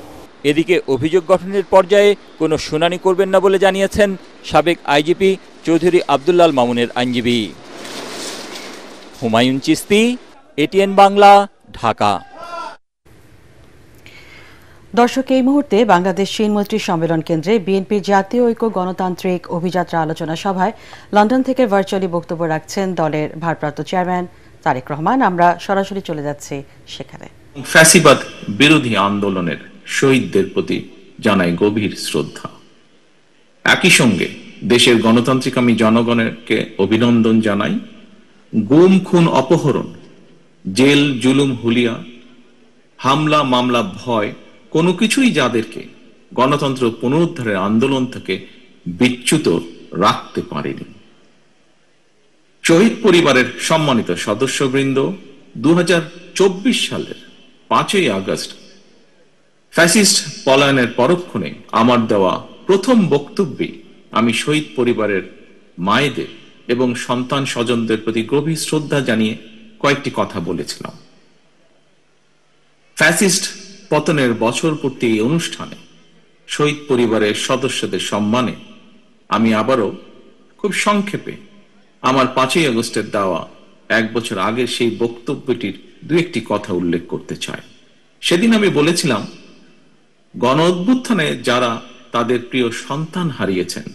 P: এদিকে অভিযোগ গঠনের পর্যায়ে কোনো শুনানি করবেন না বলে জানিয়েছেন সাবেক আইজিপি চৌধুরী আব্দুল্লাল মামুনের আইনজীবী। হুমায়ুন চিস্তি, এটিএন বাংলা, ঢাকা।
A: দর্শক, এই মুহূর্তে বাংলাদেশ চীন মৈত্রী সম্মেলন কেন্দ্রে বিএনপির জাতীয় ঐক্য গণতান্ত্রিক অভিযাত্রা আলোচনা সভায় লন্ডন থেকে ভার্চুয়ালি বক্তব্য রাখছেন দলের ভারপ্রাপ্ত চেয়ারম্যান তারেক রহমান। আমরা সরাসরি চলে যাচ্ছি সেখানে।
S: ফ্যাসিবাদ বিরোধী আন্দোলনের শহীদদের প্রতি জানাই গভীর শ্রদ্ধা। একই সঙ্গে দেশের গণতান্ত্রিকামী জনগণকে অভিনন্দন জানাই। গুম, খুন, অপহরণ, জেল, জুলুম, হুলিয়া, হামলা, মামলা, ভয় কোনো কিছুই যাদেরকে গণতন্ত্র পুনরুদ্ধারের আন্দোলন থেকে বিচ্যুত রাখতে পারেনি। শহীদ পরিবারের সম্মানিত সদস্যবৃন্দ, 2024 সালের 5ই আগস্ট ফ্যাসিস্ট পলায়নের পরক্ষণে আমার দেওয়া প্রথম বক্তব্যে আমি শহীদ পরিবারের মায়েদের এবং সন্তান স্বজনদের প্রতি গভীর শ্রদ্ধা জানিয়ে কয়েকটি কথা বলেছিলাম। ফ্যাসিস্ট পতনের বছর পূর্তি এই অনুষ্ঠানে শহীদ পরিবারের সদস্যদের সম্মানে আমি আবারও খুব সংক্ষেপে আমার 5ই আগস্টের দেওয়া 1 বছর আগের সেই বক্তব্যটির 2-1টি কথা উল্লেখ করতে চাই। সেদিন আমি বলেছিলাম, গণ অভ্যুত্থানে যারা তাদের প্রিয় সন্তান হারিয়েছেন,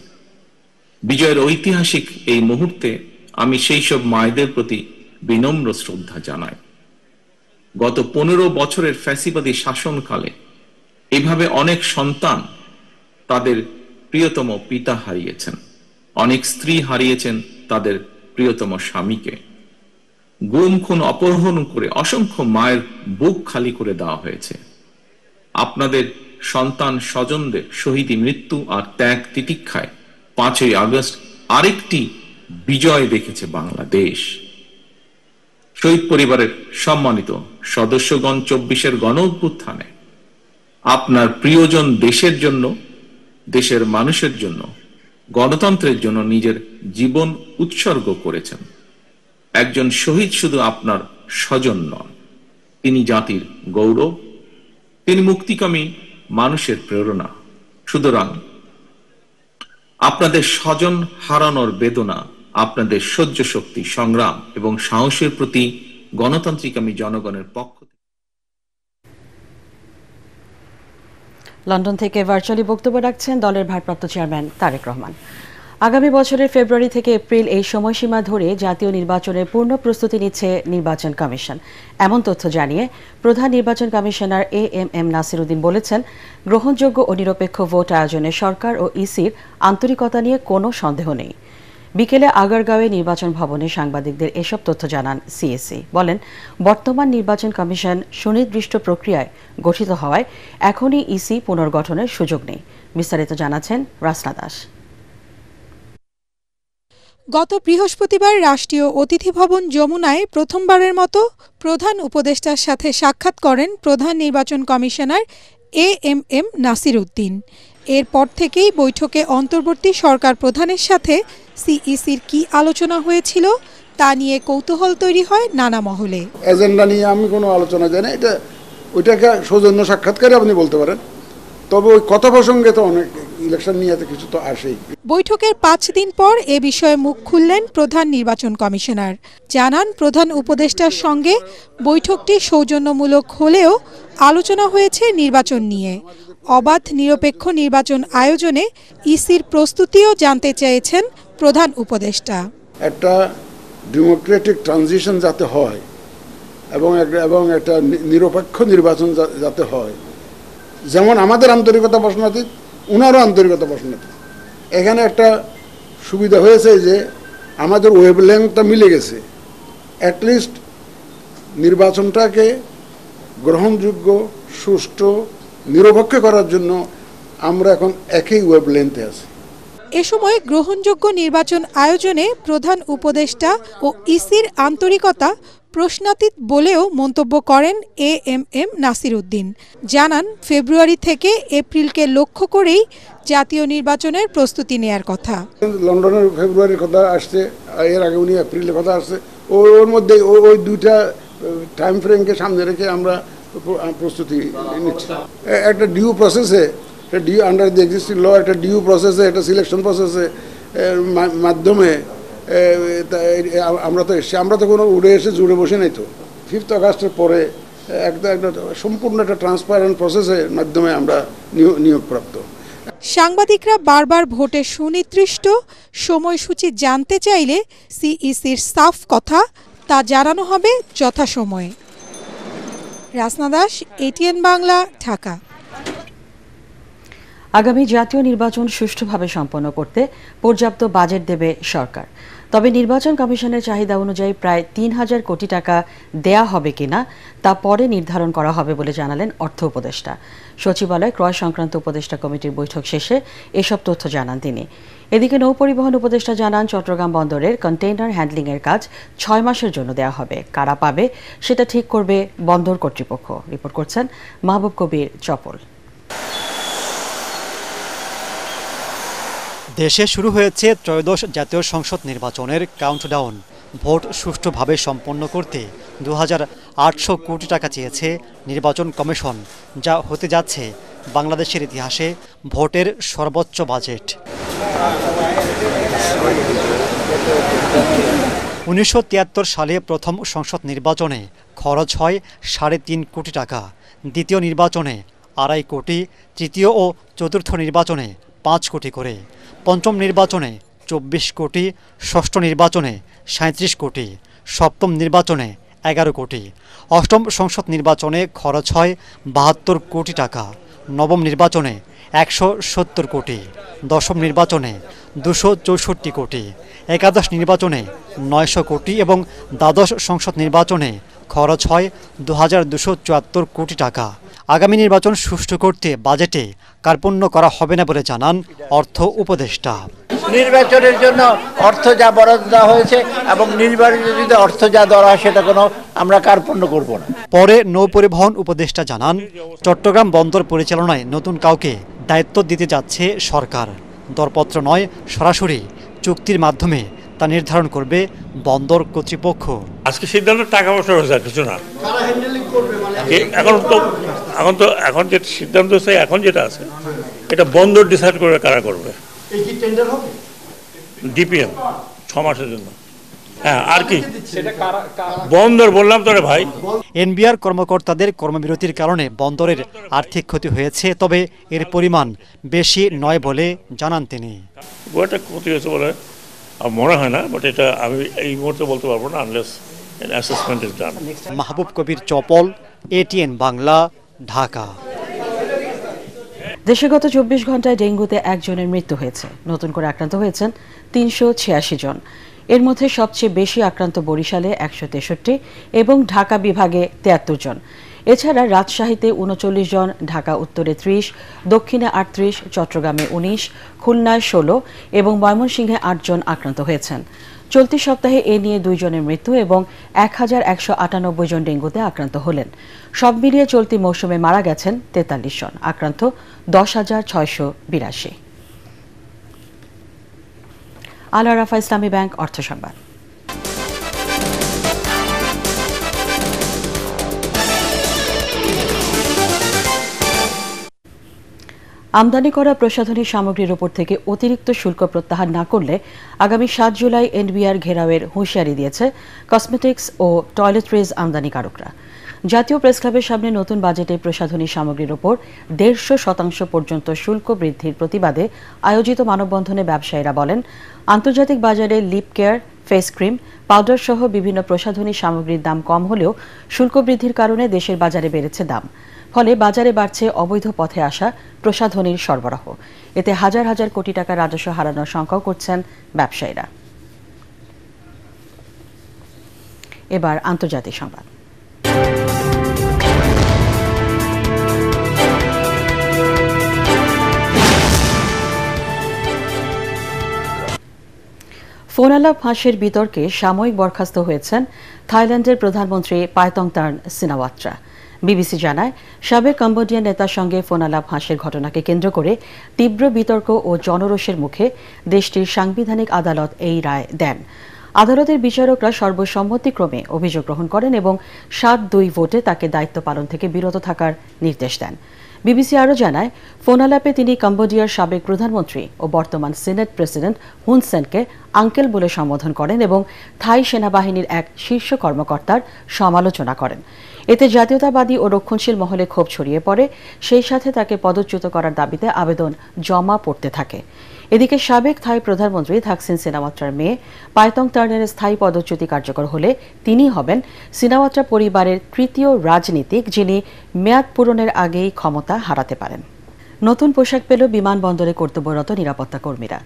S: বিজয়ের ঐতিহাসিক এই মুহূর্তে আমি সেই সব মায়েদের প্রতি বিনম্র শ্রদ্ধা জানাই। গত 15 বছরের ফ্যাসিবাদী শাসনকালে এভাবে অনেক সন্তান তাদের প্রিয়তম পিতা হারিয়েছেন, অনেক স্ত্রী হারিয়েছেন তাদের প্রিয়তম স্বামীকে। গুম, খুন, অপহরণ করে অসংখ্য মায়ের বুক খালি করে দেওয়া হয়েছে। আপনাদের সন্তান স্বজনদের শহীদী মৃত্যু আর ত্যাগ তিতিক্ষায় 5ই আগস্ট আরেকটি বিজয় দেখেছে বাংলাদেশ। শহীদ পরিবারের সম্মানিত সদস্যগণ, 24-এর গণ অভ্যুত্থানে আপনার প্রিয়জন দেশের জন্য, দেশের মানুষের জন্য, গণতন্ত্রের জন্য নিজের জীবন উৎসর্গ করেছেন। একজন শহীদ শুধু আপনার স্বজন নন, তিনি জাতির গৌরব, তিনি মুক্তিকামী মানুষের প্রেরণা। সুতরাং আপনাদের স্বজন হারানোর বেদনা, আপনাদের সহ্য শক্তি, সংগ্রাম এবং সাহসের প্রতি গণতান্ত্রিকামী জনগণের পক্ষ থেকে।
A: লন্ডন থেকে ভার্চুয়ালি বক্তব্য রাখছেন দলের ভারপ্রাপ্ত চেয়ারম্যান তারেক রহমান। আগামী বছরের ফেব্রুয়ারি থেকে এপ্রিল এই সময়সীমা ধরে জাতীয় নির্বাচনের পূর্ণ প্রস্তুতি নিচ্ছে নির্বাচন কমিশন। এমন তথ্য জানিয়ে প্রধান নির্বাচন কমিশনার এএমএম নাসির উদ্দিন বলেছেন, গ্রহণযোগ্য ও নিরপেক্ষ ভোট আয়োজনে সরকার ও ইসির আন্তরিকতা নিয়ে কোনো সন্দেহ নেই। বিকেলে আগারগাঁওয়ে নির্বাচন ভবনে সাংবাদিকদের এসব তথ্য জানান সিএসি। বলেন, বর্তমান নির্বাচন কমিশন সুনির্দিষ্ট প্রক্রিয়ায় গঠিত হওয়ায় এখনই ইসি পুনর্গঠনের সুযোগ নেই। বিস্তারিত জানাচ্ছেন রাসনা দাস।
T: গত বৃহস্পতিবার রাষ্ট্রীয় অতিথি ভবন যমুনায় প্রথমবারের মতো প্রধান উপদেষ্টার সাথে সাক্ষাৎ করেন প্রধান নির্বাচন কমিশনার এএমএম নাসির উদ্দিন। এরপর থেকেই বৈঠকে অন্তর্বর্তী সরকার প্রধানের সাথে সিইসির কি আলোচনা হয়েছিল তা নিয়ে কৌতূহল তৈরি হয় নানা মহলে।
U: এজেন্ডা নিয়ে আমি কোনো আলোচনা জানি না, এটা ওইটাকে সৌজন্য সাক্ষাৎকারে আপনি বলতে পারেন, তবে ওই কথা প্রসঙ্গে তো অনেক ইলেকশন নিয়ে কিছু তো আসেই।
T: বৈঠকের 5 দিন পর এ বিষয়ে মুখ খুললেন প্রধান নির্বাচন কমিশনার। জানান, প্রধান উপদেষ্টার সঙ্গে বৈঠকটি সৌজন্যমূলক হলেও আলোচনা হয়েছে নির্বাচন নিয়ে। অবাধ নিরপেক্ষ নির্বাচন আয়োজনে ইসির প্রস্তুতিও জানতে চেয়েছেন প্রধান উপদেষ্টা।
U: একটা ডেমোক্রেটিক ট্রানজিশন যাতে হয় এবং একটা নিরপেক্ষ নির্বাচন যাতে হয়, যেমন আমাদের আন্তরিকতা প্রশ্নাতীত, উনারও আন্তরিকতা প্রশ্নাতীত। এখানে একটা সুবিধা হয়েছে যে আমাদের ওয়েভলেংথটা মিলে গেছে। অ্যাটলিস্ট নির্বাচনটাকে গ্রহণযোগ্য, সুষ্ঠু, নিরপেক্ষ করার জন্য আমরা এখন একই ওয়েভলেংথে আছি।
T: এ সময় গ্রহণযোগ্য নির্বাচন আয়োজনে প্রধান উপদেষ্টা ও ইসির আন্তরিকতা প্রশ্নাতীত বলেও মন্তব্য করেন এএমএম নাসির উদ্দিন। জানান, ফেব্রুয়ারি থেকে এপ্রিলকে লক্ষ্য করেই জাতীয় নির্বাচনের প্রস্তুতি নেয়ার কথা।
U: লন্ডনের ফেব্রুয়ারির কথা আসছে, এর আগে উনি এপ্রিলের কথা আসছে। ওর মধ্যে ওই দুইটা টাইম ফ্রেমকে সামনে রেখে আমরা প্রস্তুতি নিচ্ছি। একটা ডিউ প্রসেসে, আন্ডার দি এক্সিস্টিং ল, একটা ডিউ প্রসেসে, একটা সিলেকশন প্রসেসে মাধ্যমে আমরা তো এসছি। আমরা তো কোনো উড়ে এসে জুড়ে বসে নাই তো। 5 আগস্টের পরে একটা সম্পূর্ণ একটা ট্রান্সপারেন্ট প্রসেসের মাধ্যমে আমরা নিয়োগপ্রাপ্ত।
T: সাংবাদিকরা বারবার ভোটের সুনির্দিষ্ট সময়সূচি জানতে চাইলে সিইসির সাফ কথা, তা জানানো হবে যথাসময়ে। রাসনা দাস, এটিএন বাংলা, ঢাকা।
A: আগামী জাতীয় নির্বাচন সুষ্ঠুভাবে সম্পন্ন করতে পর্যাপ্ত বাজেট দেবে সরকার। তবে নির্বাচন কমিশনের চাহিদা অনুযায়ী প্রায় ৩,০০০ কোটি টাকা দেয়া হবে কিনা তা পরে নির্ধারণ করা হবে বলে জানালেন অর্থ উপদেষ্টা। সচিবালয় ক্রয় সংক্রান্ত উপদেষ্টা কমিটির বৈঠক শেষে এসব তথ্য জানান তিনি। এদিকে নৌপরিবহন উপদেষ্টা জানান, চট্টগ্রাম বন্দরের কন্টেইনার হ্যান্ডলিংয়ের কাজ ৬ মাসের জন্য দেওয়া হবে। কারা পাবে সেটা ঠিক করবে বন্দর কর্তৃপক্ষ। রিপোর্ট করছেন মাহবুব কবির চপল।
E: দেশে শুরু হয়েছে ত্রয়োদশ জাতীয় সংসদ নির্বাচনের কাউন্টডাউন। ভোট সুষ্ঠুভাবে সম্পন্ন করতে ২,৮০০ কোটি টাকা চেয়েছে নির্বাচন কমিশন, যা হতে যাচ্ছে বাংলাদেশের ইতিহাসে ভোটের সর্বোচ্চ বাজেট। ১৯৭৩ সালে প্রথম সংসদ নির্বাচনে খরচ হয় ৩.৫ কোটি টাকা, দ্বিতীয় নির্বাচনে ২.৫ কোটি, তৃতীয় ও চতুর্থ নির্বাচনে ৫ কোটি করে, পঞ্চম নির্বাচনে ২৪ কোটি, ষষ্ঠ নির্বাচনে ৩৭ কোটি, সপ্তম নির্বাচনে ১১ কোটি, অষ্টম সংসদ নির্বাচনে খরচ হয় ৭২ কোটি টাকা, নবম নির্বাচনে ১৭০ কোটি, দশম নির্বাচনে ২৬৪ কোটি, একাদশ নির্বাচনে ৯০০ কোটি এবং দ্বাদশ সংসদ নির্বাচনে খরচ হয় ২,২৭৪ কোটি টাকা। আগামী নির্বাচন সুষ্ঠু করতে বাজেটে কার্পণ্য করা হবে না বলে জানান অর্থ উপদেষ্টা।
V: নির্বাচনের জন্য অর্থ যা বরাদ্দ দেওয়া হয়েছে এবং নির্বাচনের যদি অর্থ যা দেওয়া হয় সেটা কোনো আমরা কার্পণ্য করব না।
E: পরে নৌপরিবহন উপদেষ্টা জানান, চট্টগ্রাম বন্দর পরিচালনায় নতুন কাউকে দায়িত্ব দিতে যাচ্ছে সরকার। দরপত্র নয়, সরাসরি চুক্তির মাধ্যমে তা নির্ধারণ করবে বন্দর কর্তৃপক্ষ।
W: আজকে সিদ্ধান্ত টাকা পয়সা হয়েছে, কিছু না। এখন যে সিদ্ধান্ত হচ্ছে, এখন যেটা আছে এটা বন্দর ডিসাইড করে কারা করবে। ডিপিএম 6 মাসের জন্য। হ্যাঁ, আর কি বন্দর বললাম তো রে ভাই।
E: এনবিআর কর্মকর্তাদের কর্মবিরতির কারণে বন্দরের আর্থিক ক্ষতি হয়েছে, তবে এর পরিমাণ বেশি নয় বলে জানান তিনি।
W: গোয়াটা ক্ষতি হয়েছে বলে মনে হয় না, বাট এটা আমি এই মুহূর্তে বলতে পারবো না unless assessment is done.
E: Mahbub Kabir Chapal, ATN Bangla, Dhaka.
A: দেশে গত ২৪ ঘন্টায় ডেঙ্গুতে 1 জনের মৃত্যু হয়েছে। নতুন করে আক্রান্ত হয়েছেন ৩৮৬ জন। এর মধ্যে সবচেয়ে বেশি আক্রান্ত বরিশালে ১৬৩ এবং ঢাকা বিভাগে ৭৩ জন। এছাড়া রাজশাহীতে ৩৯ জন, ঢাকা উত্তরে ৩০, দক্ষিণে ৩৮, চট্টগ্রামে ১৯, খুলনায় ১৬ এবং ময়মনসিংহে ৮ জন আক্রান্ত হয়েছেন। চলতি সপ্তাহে এ নিয়ে 2 জনের মৃত্যু এবং ১,১৯৮ জন ডেঙ্গুতে আক্রান্ত হলেন। সব মিলিয়ে চলতি মৌসুমে মারা গেছেন ৪৩ জন, আক্রান্ত ১০,৬৮২। আল আরাফা ইসলামী ব্যাংক অর্থ সংবাদ। আমদানি করা প্রসাধনী সামগ্রীর উপর থেকে অতিরিক্ত শুল্ক প্রত্যাহার না করলে আগামী ৭ জুলাই এনবিআর ঘেরাওয়ের হুঁশিয়ারি দিয়েছে কসমেটিক্স ও টয়লেট্রিজ আমদানিকারকরা। জাতীয় প্রেসক্লাবের সামনে নতুন বাজেটে প্রসাধনী সামগ্রীর ওপর 150% পর্যন্ত শুল্ক বৃদ্ধির প্রতিবাদে আয়োজিত মানববন্ধনে ব্যবসায়ীরা বলেন, আন্তর্জাতিক বাজারে lip care, face cream, powder সহ বিভিন্ন প্রসাধনী সামগ্রীর দাম কম হলেও শুল্ক বৃদ্ধির কারণে দেশের বাজারে বেড়েছে দাম। ফলে বাজারে বাড়ছে অবৈধ পথে আসা প্রসাধনীর সরবরাহ। এতে হাজার হাজার কোটি টাকা রাজস্ব হারানোর শঙ্কাও করছেন ব্যবসায়ীরা। এবার আন্তর্জাতিক সংবাদ। ফোন আলাপ ফাঁসের বিতর্কে সাময়িক বরখাস্ত হয়েছেন থাইল্যান্ডের প্রধানমন্ত্রী পায়তংতার্ন সিনাওয়াত্রা। বিবিসি জানায়, সাবেক কম্বোডিয়ান নেতার সঙ্গে ফোন আলাপ ফাঁসের ঘটনাকে কেন্দ্র করে তীব্র বিতর্ক ও জনরোষের মুখে দেশটির সাংবিধানিক আদালত এই রায় দেন। আদালতের বিচারকরা সর্বসম্মতিক্রমে অভিযোগ গ্রহণ করেন এবং 7-2 ভোটে তাকে দায়িত্ব পালন থেকে বিরত থাকার নির্দেশ দেন। বিবিসি আরও জানায়, ফোন আলাপে তিনি কম্বোডিয়ার সাবেক প্রধানমন্ত্রী ও বর্তমান সিনেট প্রেসিডেন্ট হুন সেনকে আঙ্কেল বলে সম্বোধন করেন এবং থাই সেনাবাহিনীর এক শীর্ষ কর্মকর্তার সমালোচনা করেন। এতে জাতীয়তাবাদী ও রক্ষণশীল মহলে ক্ষোভ ছড়িয়ে পড়ে, সেই সাথে তাকে পদচ্যুত করার দাবিতে আবেদন জমা পড়তে থাকে। এদিকে সাবেক থাই প্রধানমন্ত্রী থাকসিন সিনাওয়াত্রার মেয়ে পায়তংতার্নের স্থায়ী পদচ্যুতি কার্যকর হলে তিনি হবেন সিনাওয়াত্রা পরিবারের তৃতীয় রাজনীতিক যিনি মেয়াদ পূরণের আগেই ক্ষমতা হারাতে পারেন। নতুন পোশাক পেল বিমানবন্দরে কর্তব্যরত নিরাপত্তা কর্মীরা।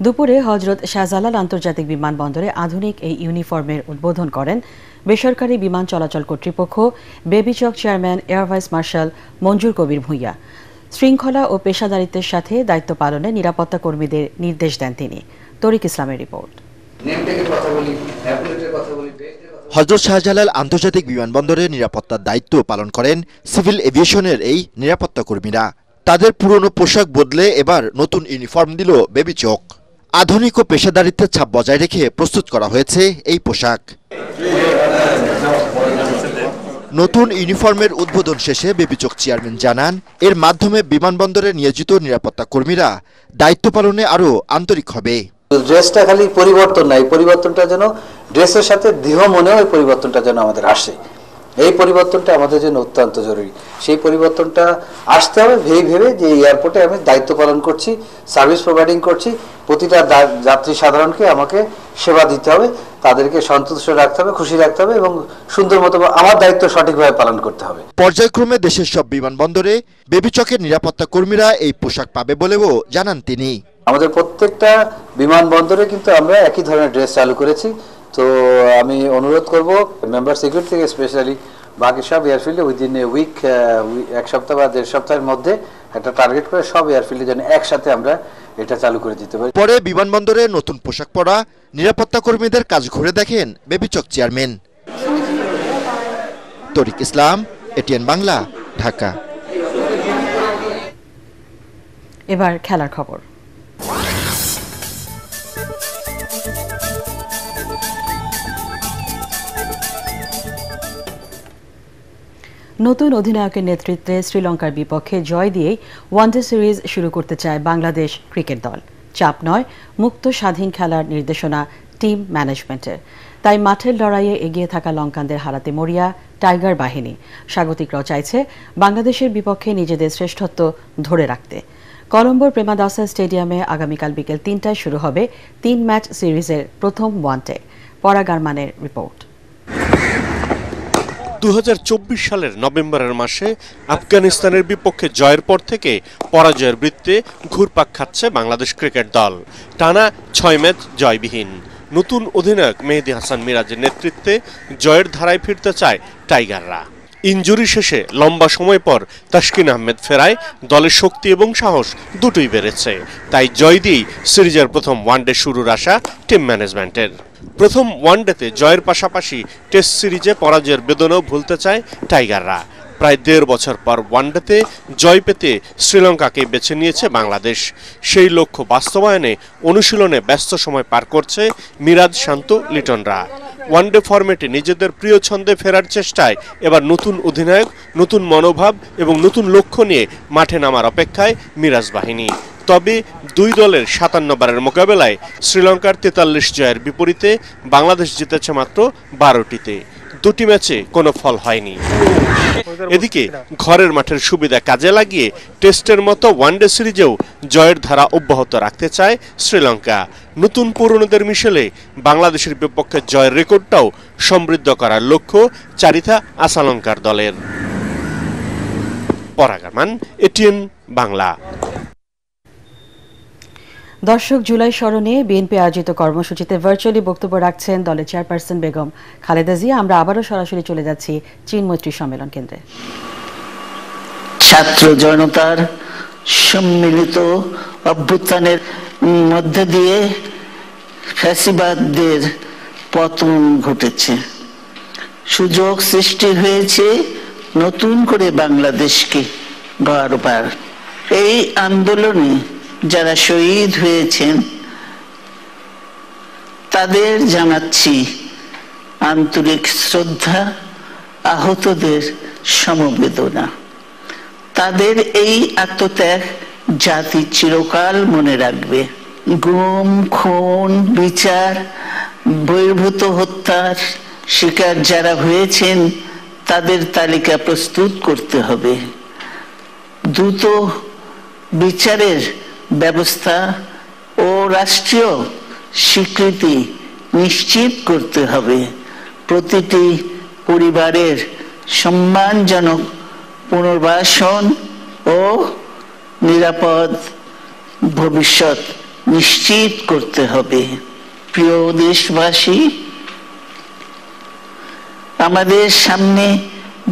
A: দুপুরে হজরত শাহজালাল আন্তর্জাতিক বিমানবন্দরে আধুনিক এই ইউনিফর্মের উদ্বোধন করেন বেসরকারি বিমান চলাচল কর্তৃপক্ষ বেবিচক চেয়ারম্যান এয়ার ভাইস মার্শাল মঞ্জুর কবির ভূঁইয়া। শৃঙ্খলা ও পেশাদারিত্বের সাথে দায়িত্ব পালনে নিরাপত্তা কর্মীদের নির্দেশ দেন তিনি। তরিক ইসলামের রিপোর্ট।
B: হযরত শাহজালাল আন্তর্জাতিক বিমানবন্দরে নিরাপত্তার দায়িত্ব পালন করেন সিভিল এভিয়েশনের এই নিরাপত্তা কর্মীরা। তাদের পুরনো পোশাক বদলে এবার নতুন ইউনিফর্ম দিল বেবিচক। আধুনিক ও পেশাদারিত্বের ছাপ বজায় রেখে প্রস্তুত করা হয়েছে এই পোশাক। নতুন ইউনিফর্মের উদ্বোধন শেষে বেবিচক চেয়ারম্যান জানান, এর মাধ্যমে বিমানবন্দরে নিয়োজিত নিরাপত্তা কর্মীরা দায়িত্ব পালনে আরও আন্তরিক হবে।
F: ড্রেসটা খালি পরিবর্তন না, এই পরিবর্তনটা যেন ড্রেসের সাথে দৃঢ় মনেও এই পরিবর্তনটা যেন আমাদের আসে। এই পরিবর্তনটা আমাদের জন্য অত্যন্ত জরুরি। সেই পরিবর্তনটা আসতে হবে ভেবে যে এয়ারপোর্টে আমি দায়িত্ব পালন করছি, সার্ভিস প্রোভাইডিং করছি, প্রতিটা যাত্রী সাধারণকে আমাকে সেবা দিতে হবে, তাদেরকে সন্তুষ্ট রাখতে হবে, খুশি রাখতে হবে এবং সুন্দর মতো আমার দায়িত্ব সঠিকভাবে পালন করতে হবে।
B: পর্যায়ক্রমে দেশের সব বিমানবন্দরে বেবিচকের নিরাপত্তা কর্মীরা এই পোশাক পাবে বলেও জানান তিনি।
F: আমাদের প্রত্যেকটা বিমানবন্দরে কিন্তু আমরা একই ধরনের ড্রেস চালু করেছি। তো আমি অনুরোধ করব মেম্বার সিকিউরিটি থেকে স্পেশালি বাকি সব এয়ারফিল্ডে উইদিন এ উইক, এক সপ্তাহ বা 1.5 সপ্তাহের মধ্যে একটা টার্গেট করে সব এয়ারফিল্ডে যেন একসাথে আমরা এটা চালু করে দিতে পারি।
B: পরে বিমানবন্দরে নতুন পোশাক পরা নিরাপত্তা কর্মীদের কাজ ঘুরে দেখেন বেবিচক চেয়ারম্যান। তরিক ইসলাম, এটিএন বাংলা, ঢাকা।
A: এবার খেলার খবর। নতুন অধিনায়কের নেতৃত্বে শ্রীলঙ্কার বিপক্ষে জয় দিয়েই ওয়ানডে সিরিজ শুরু করতে চায় বাংলাদেশ ক্রিকেট দল। চাপ নয়, মুক্ত স্বাধীন খেলার নির্দেশনা টিম ম্যানেজমেন্টের। তাই মাঠের লড়াইয়ে এগিয়ে থাকা লঙ্কানদের হারাতে মরিয়া টাইগার বাহিনী। স্বাগতিকরাও চাইছে বাংলাদেশের বিপক্ষে নিজেদের শ্রেষ্ঠত্ব ধরে রাখতে। কলম্বোর প্রেমাদাসা স্টেডিয়ামে আগামীকাল বিকেল 3টায় শুরু হবে 3 ম্যাচ সিরিজের প্রথম ওয়ানডে। পরাগ আরমানের রিপোর্ট।
H: 2024 সালের নভেম্বরের মাসে আফগানিস্তানের বিপক্ষে জয়ের পর থেকে পরাজয়ের বৃত্তে ঘুরপাক খাচ্ছে বাংলাদেশ ক্রিকেট দল। টানা 6 ম্যাচ জয়বিহীন। নতুন অধিনায়ক মেহেদী হাসান মিরাজের নেতৃত্বে জয়ের ধারায় ফিরতে চায় টাইগাররা। ইনজুরি শেষে লম্বা সময় পর তাসকিন আহমেদ ফেরায় দলের শক্তি এবং সাহস দুটোই বেড়েছে। তাই জয় দিয়েই সিরিজের প্রথম ওয়ানডে শুরুর আশা টিম ম্যানেজমেন্টের। প্রথম ওয়ানডেতে জয়ের পাশাপাশি টেস্ট সিরিজে পরাজয়ের বেদনাও ভুলতে চায় টাইগাররা। প্রায় 1.5 বছর পর ওয়ানডেতে জয় পেতে শ্রীলঙ্কাকে বেছে নিয়েছে বাংলাদেশ। সেই লক্ষ্য বাস্তবায়নে অনুশীলনে ব্যস্ত সময় পার করছে মিরাজ, শান্ত, লিটনরা। ওয়ানডে ফরম্যাটে নিজেদের প্রিয় ছন্দে ফেরার চেষ্টায় এবার নতুন অধিনায়ক, নতুন মনোভাব এবং নতুন লক্ষ্য নিয়ে মাঠে নামার অপেক্ষায় মিরাজ বাহিনী। তবে দুই দলের 57 বারের মোকাবেলায় শ্রীলঙ্কার 43 জয়ের বিপরীতে বাংলাদেশ জিতেছে মাত্র 12টিতে। দুটি ম্যাচে কোনো ফল হয়নি। এদিকে ঘরের মাঠের সুবিধা কাজে লাগিয়ে টেস্টের মতো ওয়ানডে সিরিজেও জয়ের ধারা অব্যাহত রাখতে চায় শ্রীলঙ্কা। নতুন পুরনোদের মিশেলে বাংলাদেশের বিপক্ষে জয়ের রেকর্ডটাও সমৃদ্ধ করার লক্ষ্য চারিথা আসালঙ্কার দলের। পরাগ আরমান, এটিএন বাংলা।
A: দর্শক, জুলাই স্মরণে বিএনপি আয়োজিত কর্মসূচিতে ভার্চুয়ালি বক্তব্য রাখছেন দলের চেয়ারপারসন বেগম খালেদা জিয়া। আমরা আবারও সরাসরি চলে যাচ্ছি চীন মৈত্রী সম্মেলন কেন্দ্রে।
C: ছাত্র জনতার সম্মিলিত অভ্যুত্থানের মধ্যে দিয়ে ফ্যাসিবাদদের পতন ঘটেছে, সুযোগ সৃষ্টি হয়েছে নতুন করে বাংলাদেশকে গড়বার। এই আন্দোলনে যারা শহীদ হয়েছেন তাদের জানাচ্ছি আন্তরিক শ্রদ্ধা, আহতদের সমবেদনা। তাদের এই আত্মত্যাগ জাতি চিরকাল মনে রাখবে। গুম, খুন, বিচার, বহির্ভূত হত্যার শিকার যারা হয়েছেন তাদের তালিকা প্রস্তুত করতে হবে। দ্রুত বিচারের ব্যবস্থা ও রাষ্ট্রীয় স্বীকৃতি নিশ্চিত করতে হবে। প্রতিটি পরিবারের সম্মানজনক পুনর্বাসন ও নিরাপদ ভবিষ্যৎ নিশ্চিত করতে হবে। প্রিয় দেশবাসী, আমাদের সামনে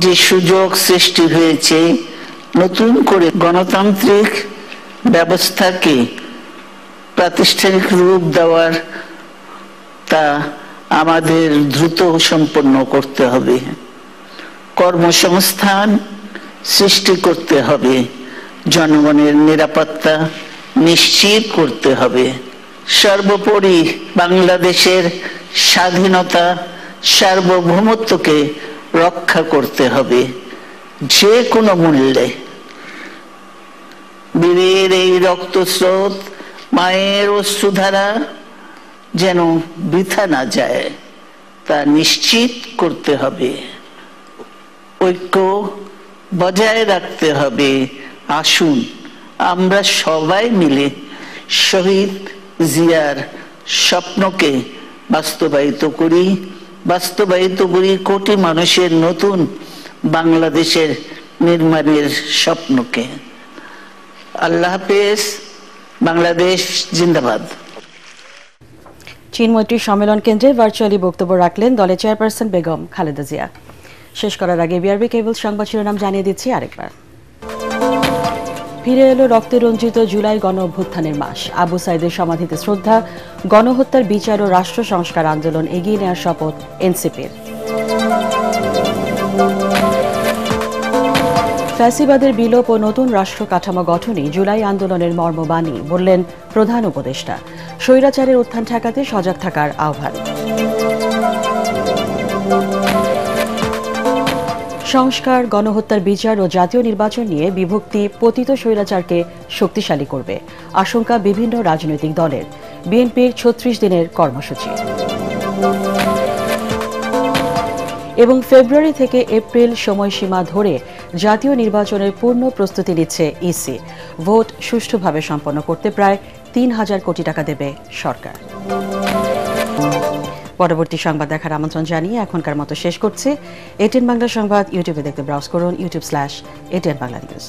C: যে সুযোগ সৃষ্টি হয়েছে নতুন করে গণতান্ত্রিক ব্যবস্থাকে প্রাতিষ্ঠানিক রূপ দেওয়ার, তা আমাদের দ্রুত সম্পন্ন করতে হবে। কর্মসংস্থান সৃষ্টি করতে হবে, জনগণের নিরাপত্তা নিশ্চিত করতে হবে। সর্বোপরি বাংলাদেশের স্বাধীনতা, সার্বভৌমত্বকে রক্ষা করতে হবে যে কোনো মূল্যে। বীরের এই রক্তস্রোত, মায়ের অশ্রুধারা যেন বৃথা না যায় তা নিশ্চিত করতে হবে। ঐক্য বজায় রাখতে হবে। আসুন আমরা সবাই মিলে শহীদ জিয়ার স্বপ্নকে বাস্তবায়িত করি কোটি মানুষের নতুন বাংলাদেশের নির্মাণের স্বপ্নকে। আল্লাহ হাফেজ। বাংলাদেশ জিন্দাবাদ।
A: চীন মৈত্রী সম্মেলন কেন্দ্রে ভার্চুয়ালি বক্তব্য রাখলেন দলের চেয়ারপারসন বেগম খালেদা জিয়া। শেষ করার আগে বিআরবি কেবল সংবাদ শিরোনাম জানিয়ে দিচ্ছি আরেকবার। ফিরে এলো রক্তে রঞ্জিত জুলাই গণ অভ্যুত্থানের মাস। আবু সাইদের সমাধিতে শ্রদ্ধা, গণহত্যার বিচার ও রাষ্ট্র সংস্কার আন্দোলন এগিয়ে নেওয়ার শপথ এনসিপির। ফ্যাসিবাদের বিলোপ ও নতুন রাষ্ট্র কাঠামো গঠনই জুলাই আন্দোলনের মর্মবাণী বললেন প্রধান উপদেষ্টা। স্বৈরাচারের উত্থান ঠেকাতে সজাগ থাকার আহ্বান। সংস্কার, গণহত্যার বিচার ও জাতীয় নির্বাচন নিয়ে বিভক্তি পতিত স্বৈরাচারকে শক্তিশালী করবে, আশঙ্কা বিভিন্ন রাজনৈতিক দলের। বিএনপির ৩৬ দিনের কর্মসূচি। এবং ফেব্রুয়ারি থেকে এপ্রিল সময়সীমা ধরে জাতীয় নির্বাচনের পূর্ণ প্রস্তুতি নিচ্ছে ইসি। ভোট সুষ্ঠুভাবে সম্পন্ন করতে প্রায় ৩,০০০ কোটি টাকা দেবে সরকার। পরবর্তী সংবাদ দেখার আমন্ত্রণ জানিয়ে এখনকার মতো শেষ করছে। এটিএন বাংলা সংবাদ ইউটিউবে দেখতে ব্রাউজ করুন youtube/ATN Bangla News।